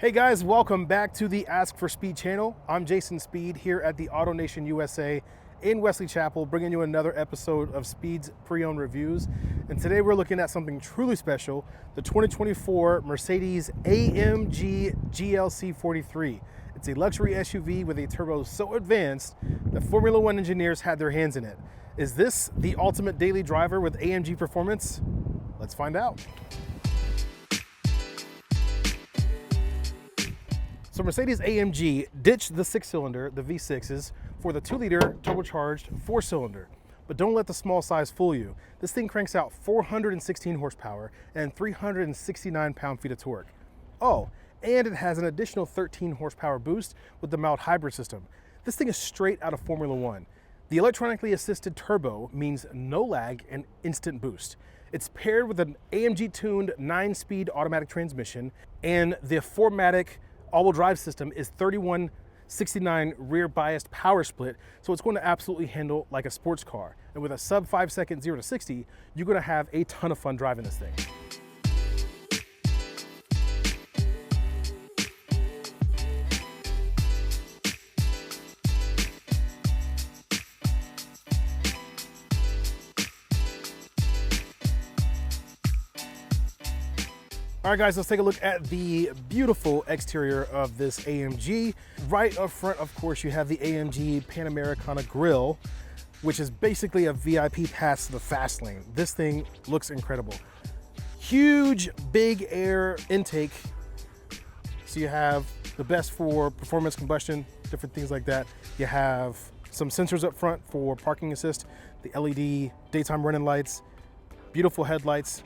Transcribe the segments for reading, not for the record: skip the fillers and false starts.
Hey guys, welcome back to the Ask for Speed channel. I'm Jason Speed here at the Auto Nation USA in Wesley Chapel, bringing you another episode of Speed's Pre-Owned Reviews. And today we're looking at something truly special, the 2024 Mercedes AMG GLC 43. It's a luxury SUV with a turbo so advanced that Formula One engineers had their hands in it. Is this the ultimate daily driver with AMG performance? Let's find out. So Mercedes AMG ditched the six-cylinder, the V6s, for the 2-liter turbocharged 4-cylinder. But don't let the small size fool you. This thing cranks out 416 horsepower and 369 pound-feet of torque. Oh, and it has an additional 13 horsepower boost with the mild hybrid system. This thing is straight out of Formula One. The electronically assisted turbo means no lag and instant boost. It's paired with an AMG-tuned 9-speed automatic transmission, and the 4MATIC all-wheel drive system is 3169 rear biased power split, so it's going to absolutely handle like a sports car. And with a sub 5-second 0 to 60, you're going to have a ton of fun driving this thing. All right, guys, let's take a look at the beautiful exterior of this AMG. Right up front, of course, you have the AMG Panamericana grille, which is basically a VIP pass to the fast lane. This thing looks incredible. Huge, big air intake. So you have the best for performance combustion, different things like that. You have some sensors up front for parking assist, the LED daytime running lights, beautiful headlights.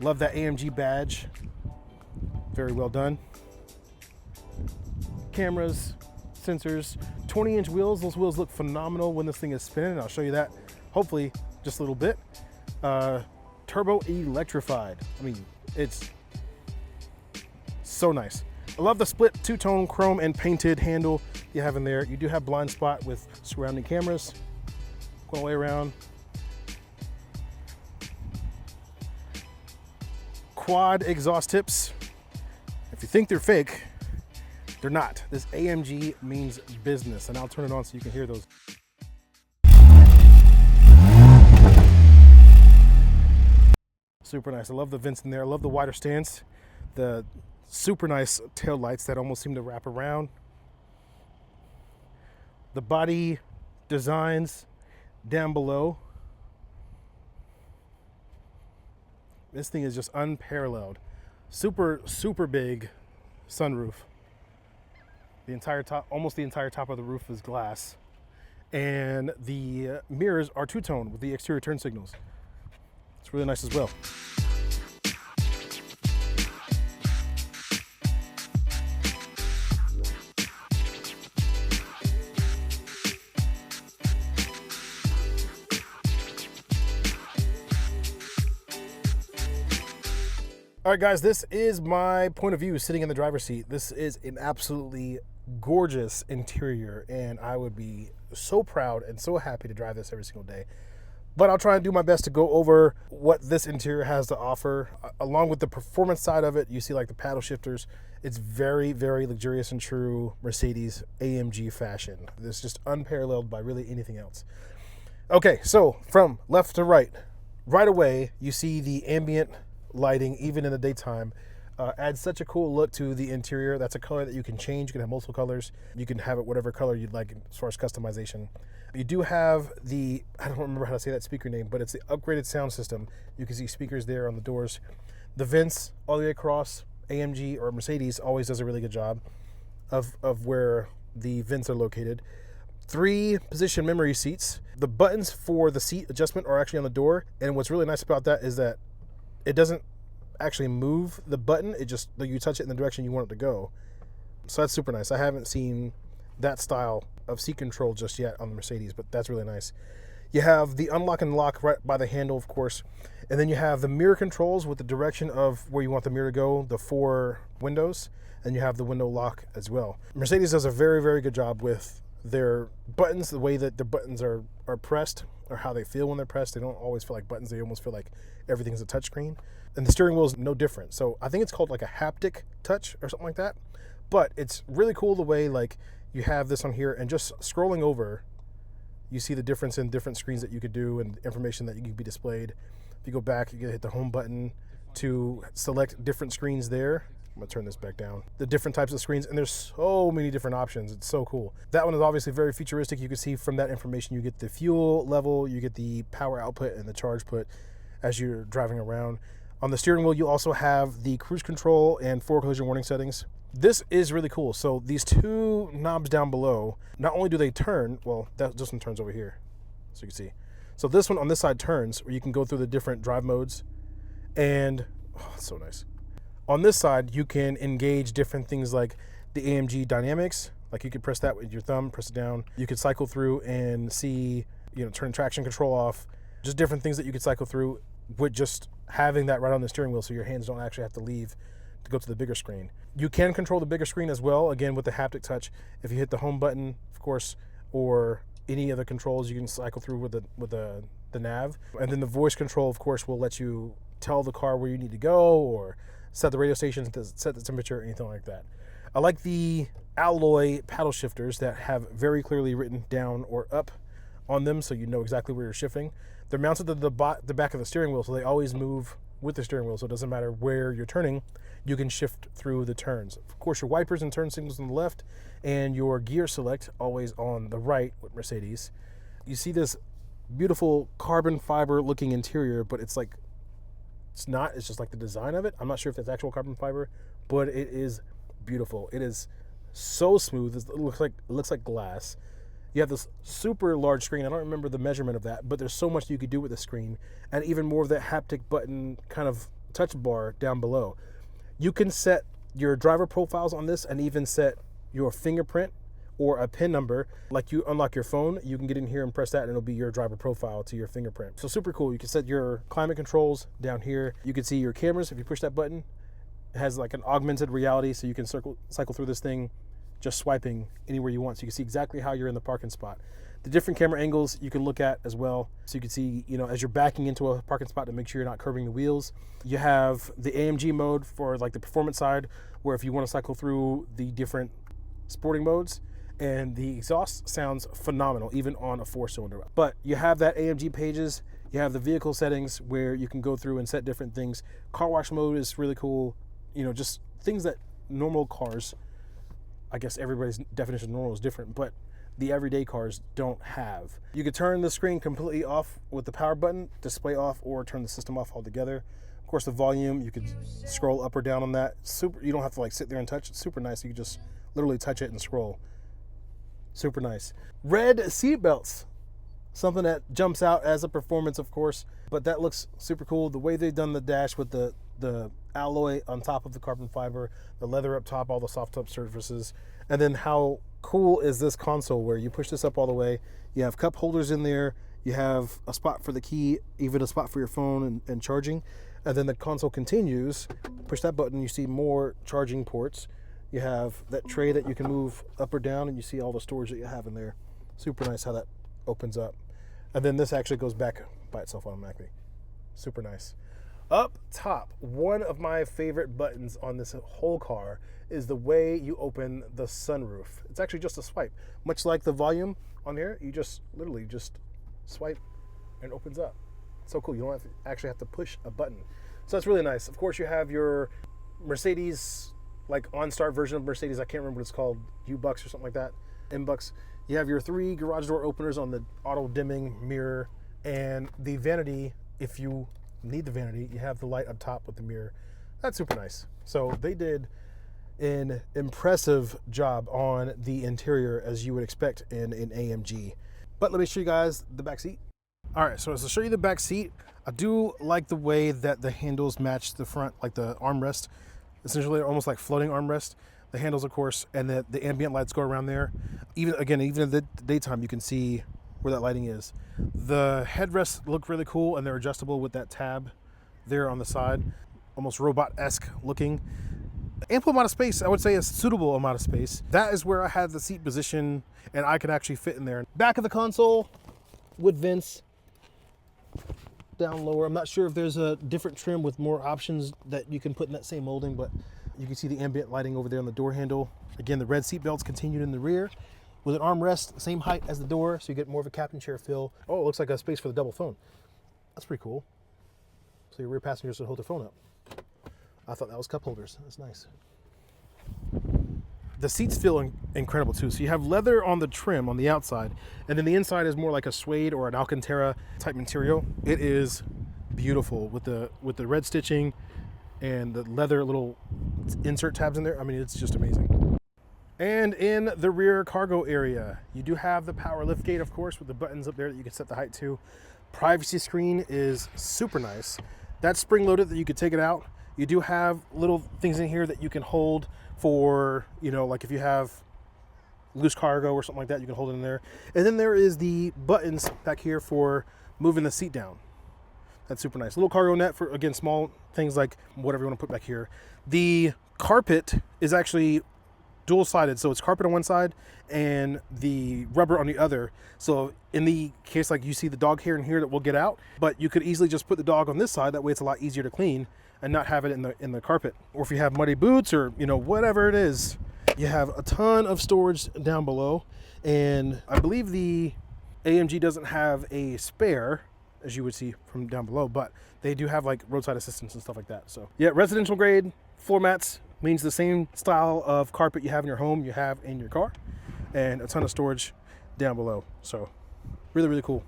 Love that AMG badge, very well done. Cameras, sensors, 20-inch wheels. Those wheels look phenomenal when this thing is spinning. I'll show you that, hopefully, just a little bit. Turbo electrified. I mean, it's so nice. I love the split two-tone chrome and painted handle you have in there. You do have blind spot with surrounding cameras going all the way around. Quad exhaust tips. If you think they're fake, they're not. This AMG means business, and I'll turn it on so you can hear those. Super nice. I love the vents in there. I love the wider stance. The super nice tail lights that almost seem to wrap around. The body designs down below. This thing is just unparalleled. Super, super big sunroof. The entire top, almost the entire top of the roof is glass. And the mirrors are two-tone with the exterior turn signals. It's really nice as well. All right, guys, this is my point of view sitting in the driver's seat. This is an absolutely gorgeous interior, and I would be so proud and so happy to drive this every single day. But I'll try and do my best to go over what this interior has to offer. Along with the performance side of it, you see like the paddle shifters. It's very, very luxurious and true Mercedes AMG fashion. It's just unparalleled by really anything else. Okay, so from left to right away, you see the ambient lighting, even in the daytime, adds such a cool look to the interior. That's a color that you can change. You can have multiple colors. You can have it whatever color you'd like as far as customization. You do have the, I don't remember how to say that speaker name, but it's the upgraded sound system. You can see speakers there on the doors. The vents all the way across. AMG or Mercedes always does a really good job of where the vents are located. 3 position memory seats. The buttons for the seat adjustment are actually on the door, and what's really nice about that is that it doesn't actually move the button. It just, you touch it in the direction you want it to go. So that's super nice. I haven't seen that style of seat control just yet on the Mercedes, but that's really nice. You have the unlock and lock right by the handle, of course. And then you have the mirror controls with the direction of where you want the mirror to go, the 4 windows, and you have the window lock as well. Mercedes does a very, very good job with their buttons, the way that the buttons are pressed, or how they feel when they're pressed. They don't always feel like buttons. They almost feel like everything's a touchscreen. And the steering wheel is no different. So I think it's called like a haptic touch or something like that. But it's really cool the way like you have this on here, and just scrolling over, you see the difference in different screens that you could do and information that you can be displayed. If you go back, you can hit the home button to select different screens there. I'm gonna turn this back down. The different types of screens, and there's so many different options. It's so cool. That one is obviously very futuristic. You can see from that information, you get the fuel level, you get the power output and the charge put as you're driving around. On the steering wheel, you also have the cruise control and forward collision warning settings. This is really cool. So these two knobs down below, not only do they turn, well, this one turns over here, so you can see. So this one on this side turns, where you can go through the different drive modes, and oh, it's so nice. On this side, you can engage different things like the AMG dynamics. Like you could press that with your thumb, press it down. You could cycle through and see, turn traction control off. Just different things that you could cycle through with just having that right on the steering wheel, so your hands don't actually have to leave to go to the bigger screen. You can control the bigger screen as well, again with the haptic touch. If you hit the home button, of course, or any other controls, you can cycle through with the nav. And then the voice control, of course, will let you tell the car where you need to go, or set the radio station, set the temperature, anything like that. I like the alloy paddle shifters that have very clearly written down or up on them, so you know exactly where you're shifting. They're mounted to the back of the steering wheel, so they always move with the steering wheel, so it doesn't matter where you're turning, you can shift through the turns. Of course, your wipers and turn signals on the left, and your gear select always on the right with Mercedes. You see this beautiful carbon fiber looking interior, but it's not, it's just like the design of it. I'm not sure if that's actual carbon fiber, but it is beautiful. It is so smooth. It looks like glass. You have this super large screen. I don't remember the measurement of that, but there's so much you could do with the screen, and even more of that haptic button kind of touch bar down below. You can set your driver profiles on this, and even set your fingerprint or a PIN number. Like you unlock your phone, you can get in here and press that, and it'll be your driver profile to your fingerprint. So super cool. You can set your climate controls down here. You can see your cameras if you push that button. It has like an augmented reality, so you can cycle through this thing just swiping anywhere you want, so you can see exactly how you're in the parking spot. The different camera angles you can look at as well, so you can see, as you're backing into a parking spot, to make sure you're not curving the wheels. You have the AMG mode for like the performance side, where if you want to cycle through the different sporting modes, and the exhaust sounds phenomenal even on a 4-cylinder. But you have that AMG pages, you have the vehicle settings where you can go through and set different things. Car wash mode is really cool, just things that normal cars, I guess everybody's definition of normal is different, but the everyday cars don't have. You could turn the screen completely off with the power button, display off, or turn the system off altogether. Of course, the volume, you could scroll up or down on that. You don't have to sit there and touch. It's super nice. You can just literally touch it and scroll. Super nice. Red seat belts, something that jumps out as a performance, of course, but that looks super cool. The way they've done the dash with the alloy on top of the carbon fiber, the leather up top, all the soft touch surfaces, and then how cool is this console where you push this up all the way. You have cup holders in there, you have a spot for the key, even a spot for your phone and charging, and then the console continues. Push that button, you see more charging ports. You have that tray that you can move up or down, and you see all the storage that you have in there. Super nice how that opens up. And then this actually goes back by itself automatically. Super nice. Up top, one of my favorite buttons on this whole car is the way you open the sunroof. It's actually just a swipe. Much like the volume on here, you just literally just swipe and it opens up. It's so cool. You don't actually have to push a button. So that's really nice. Of course, you have your Mercedes, like on-start version of Mercedes. I can't remember what it's called, U-Bucks or something like that, M-Bucks. You have your 3 garage door openers on the auto dimming mirror, and the vanity, if you need the vanity, you have the light up top with the mirror. That's super nice. So they did an impressive job on the interior, as you would expect in an AMG. But let me show you guys the back seat. All right, so to show you the back seat, I do like the way that the handles match the front, like the armrest. Essentially almost like floating armrest. The handles, of course, and the ambient lights go around there. Even in the daytime, you can see where that lighting is. The headrests look really cool, and they're adjustable with that tab there on the side, almost robot-esque looking. ample amount of space. I would say a suitable amount of space. That is where I had the seat position and I could actually fit in there. Back of the console with vents down lower. I'm not sure if there's a different trim with more options that you can put in that same molding, but you can see the ambient lighting over there on the door handle. Again, the red seat belts continued in the rear with an armrest, same height as the door, so you get more of a captain chair feel. Oh, it looks like a space for the double phone. That's pretty cool. So your rear passengers would hold their phone up. I thought that was cup holders. That's nice. The seats feel incredible too. So you have leather on the trim on the outside, and then the inside is more like a suede or an Alcantara type material. It is beautiful with the red stitching and the leather little insert tabs in there. I mean, it's just amazing. And in the rear cargo area, you do have the power lift gate, of course, with the buttons up there that you can set the height to. Privacy screen is super nice. That's spring loaded that you could take it out. You do have little things in here that you can hold for, you know, like if you have loose cargo or something like that, you can hold it in there. And then there is the buttons back here for moving the seat down. That's super nice. Little cargo net for, again, small things like whatever you want to put back here. The carpet is actually dual-sided, so it's carpet on one side and the rubber on the other. So in the case like you see the dog hair in here that will get out, but you could easily just put the dog on this side. That way it's a lot easier to clean and not have it in the carpet. Or if you have muddy boots or, you know, whatever it is, you have a ton of storage down below. And I believe the AMG doesn't have a spare, as you would see from down below, but they do have like roadside assistance and stuff like that. So yeah, residential grade floor mats means the same style of carpet you have in your home, you have in your car, and a ton of storage down below. So really, really cool.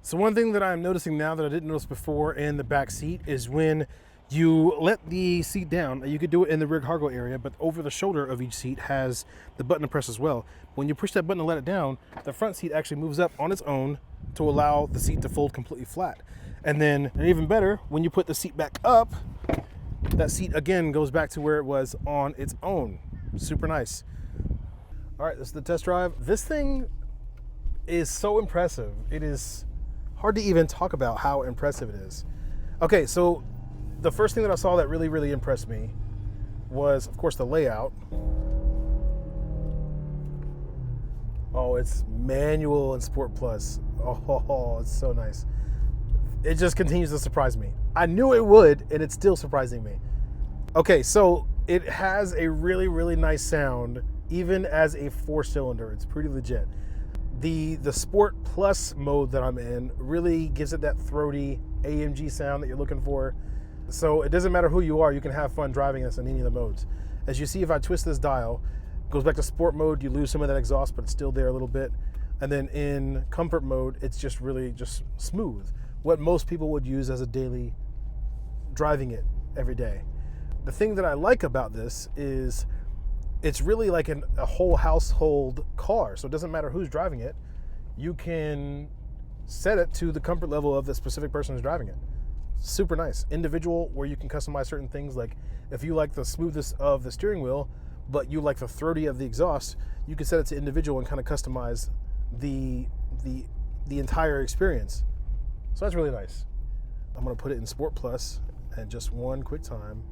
So one thing that I'm noticing now that I didn't notice before in the back seat is when you let the seat down, you could do it in the rear cargo area, but over the shoulder of each seat has the button to press as well. When you push that button to let it down, the front seat actually moves up on its own to allow the seat to fold completely flat. And then, and even better, when you put the seat back up, that seat again goes back to where it was on its own. Super nice. All right, this is the test drive. This thing is so impressive. It is hard to even talk about how impressive it is. Okay, so the first thing that I saw that really, really impressed me was, of course, the layout. Oh, it's manual and Sport Plus. Oh, it's so nice. It just continues to surprise me. I knew it would, and it's still surprising me. Okay, so it has a really, really nice sound, even as a 4-cylinder. It's pretty legit. The Sport Plus mode that I'm in really gives it that throaty AMG sound that you're looking for. So it doesn't matter who you are, you can have fun driving this in any of the modes. As you see, if I twist this dial, it goes back to sport mode, you lose some of that exhaust, but it's still there a little bit. And then in comfort mode, it's just really just smooth. What most people would use as a daily driving it every day. The thing that I like about this is it's really like a whole household car. So it doesn't matter who's driving it. You can set it to the comfort level of the specific person who's driving it. Super nice. Individual, where you can customize certain things. Like if you like the smoothness of the steering wheel, but you like the throaty of the exhaust, you can set it to individual and kind of customize the entire experience. So that's really nice. I'm going to put it in Sport Plus, and just one quick time,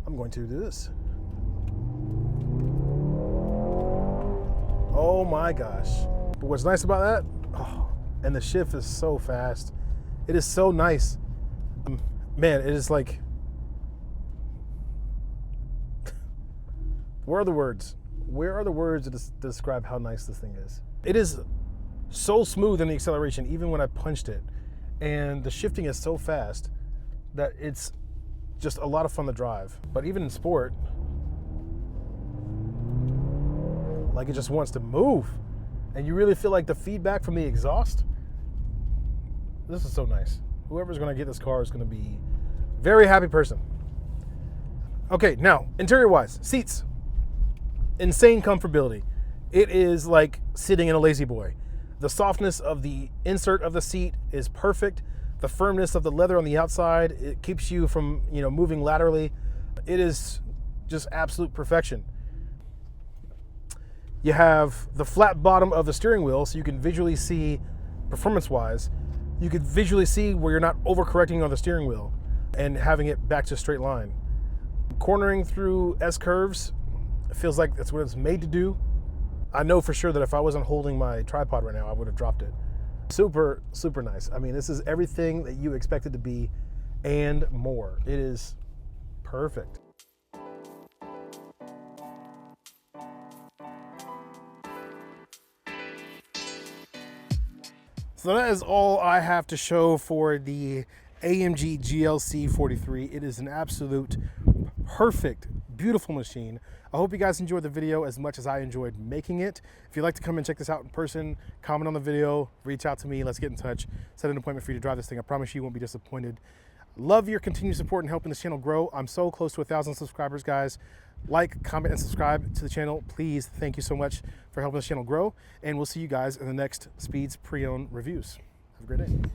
I'm going to do this. Oh my gosh. But what's nice about that? Oh, and the shift is so fast. It is so nice. Man, it is like, where are the words? Where are the words to describe how nice this thing is? It is so smooth in the acceleration, even when I punched it. And the shifting is so fast that it's just a lot of fun to drive. But even in sport, like it just wants to move. And you really feel like the feedback from the exhaust. This is so nice. Whoever's gonna get this car is gonna be a very happy person. Okay, now, interior-wise, seats. Insane comfortability. It is like sitting in a Lazy Boy. The softness of the insert of the seat is perfect. The firmness of the leather on the outside, it keeps you from, moving laterally. It is just absolute perfection. You have the flat bottom of the steering wheel, so you can visually see, performance-wise, you can visually see where you're not overcorrecting on the steering wheel and having it back to a straight line. Cornering through S-curves, it feels like that's what it's made to do. I know for sure that if I wasn't holding my tripod right now, I would have dropped it. Super, super nice. I mean, this is everything that you expect it to be and more. It is perfect. So that is all I have to show for the AMG GLC 43. It is an absolute perfect, beautiful machine. I hope you guys enjoyed the video as much as I enjoyed making it. If you'd like to come and check this out in person, comment on the video, reach out to me, let's get in touch, set an appointment for you to drive this thing. I promise you won't be disappointed. Love your continued support and helping this channel grow. I'm so close to 1,000 subscribers, guys. Like, comment, and subscribe to the channel, please. Thank you so much for helping this channel grow, and we'll see you guys in the next Speeds Pre-Owned Reviews. Have a great day.